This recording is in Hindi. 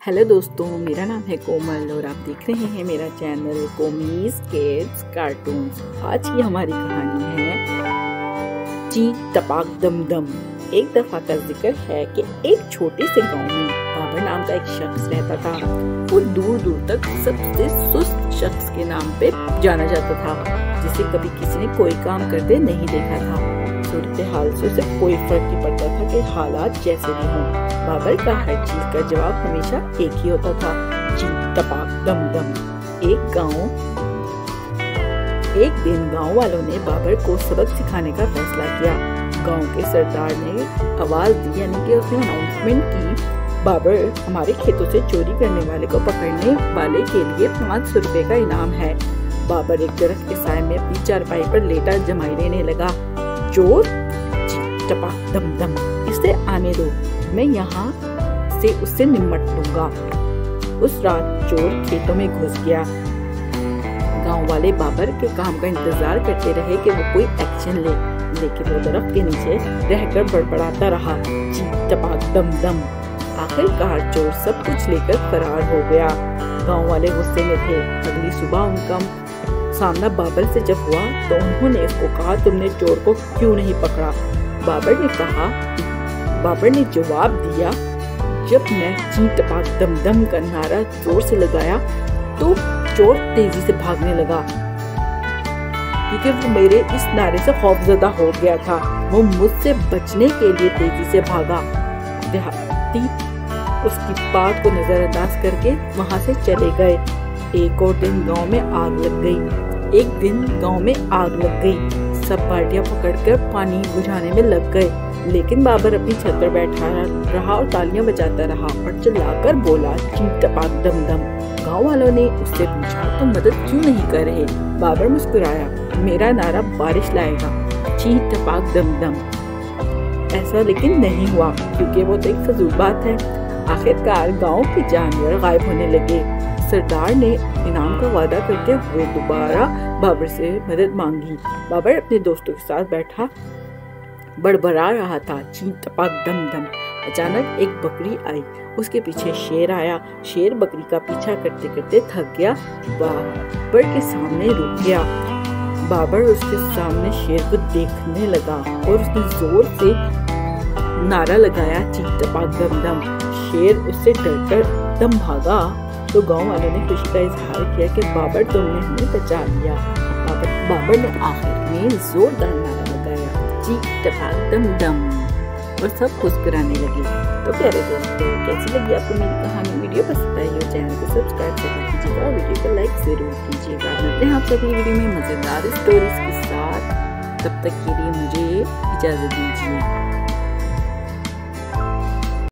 हेलो दोस्तों, मेरा नाम है कोमल और आप देख रहे हैं मेरा चैनल कोमीज किड्स कार्टून्स। आज की हमारी कहानी है ची टपाक दम दम। एक दफा का जिक्र है कि एक छोटे से गांव में बाबर नाम का एक शख्स रहता था। वो दूर दूर तक सबसे सुस्त शख्स के नाम पे जाना जाता था, जिसे कभी किसी ने कोई काम करते नहीं देखा था। सूरत हाल से उसे कोई फर्क नहीं पड़ता था कि हालात जैसे भी हों। बाबर का हर चीज का जवाब हमेशा एक ही होता था, ची टपाक दम दम। एक दिन गांव वालों ने बाबर को सबक सिखाने का फैसला किया। गांव के सरदार ने आवाज दी, यानी कि उसने अनाउंसमेंट की, बाबर हमारे खेतों से चोरी करने वाले को पकड़ने वाले के लिए 500 रुपए का इनाम है। बाबर एक दरख्त के साए में अपनी चारपाई पर लेटा जमाई लेने लगा। चोर, ची टपाक दम दम, इसे आने दो, मैं यहाँ से उससे निपट लूंगा। उस रात चोर खेतों में घुस गया। गांव वाले बाबर के काम का इंतजार करते रहे कि वो कोई एक्शन ले, लेकिन वो दरख्त के नीचे रहकर बड़बड़ाता रहा, ची टपाक दम दम। आखिरकार चोर सब कुछ लेकर फरार हो गया। गांव वाले गुस्से में थे। अगली सुबह उनका सामना बाबर से जब हुआ तो उन्होंने उसको कहा, तुमने चोर को क्यों नहीं पकड़ा? बाबर ने जवाब दिया, जब मैं ची टपाक दम दम का नारा जोर से लगाया तो चोर तेजी से भागने लगा, क्योंकि वो मेरे इस नारे से खौफजदा हो गया था। वो मुझसे बचने के लिए तेजी से भागा। देहाती उसकी बात को नजरअंदाज करके वहां से चले गए। एक और दिन गांव में आग लग गई। सब बाल्टियां पकड़कर पानी बुझाने में लग गए, लेकिन बाबर अपनी छत पर बैठा रहा और तालियां बजाता रहा और चिल्लाकर बोला, ची टपाक दम दम। गांव वालों ने उससे पूछा, तुम मदद क्यों नहीं कर रहे? बाबर मुस्कुराया, मेरा नारा बारिश लाएगा, ची टपाक दम दम। ऐसा लेकिन नहीं हुआ, क्योंकि वो तो एक फजूल बात है। आखिरकार गांव के जानवर गायब होने लगे। सरदार ने इनाम का वादा करते हुए दोबारा बाबर से मदद मांगी। बाबर अपने दोस्तों के साथ बैठा बड़बड़ा रहा था, ची टपाक दम दम। अचानक एक बकरी आई, उसके पीछे शेर आया। शेर बकरी का पीछा करते करते थक गया, बाबर के सामने रुक गया। बाबर उसके सामने शेर को देखने लगा और उसने जोर से नारा लगाया, ची टपाक दम दम। शेर उससे डरकर दम भागा तो गांव वालों ने खुशी का इजहार किया कि बाबर, तुमने हमें बचा लिया। बाबर ने आखिर में जोरदार नारा लगाया, ची टपाक दम दम, और सब मुस्कुराने लगे। तो प्यारे दोस्तों, कैसी लगी आपको मेरी कहानी? वीडियो पसंद आई हो चैनल को सब्सक्राइब जरूर कीजिएगा और वीडियो को लाइक जरूर कीजिएगा। मिलते हैं आपसे अगली वीडियो में मजेदार स्टोरीज के साथ। तब तक के लिए मुझे इजाजत दीजिए।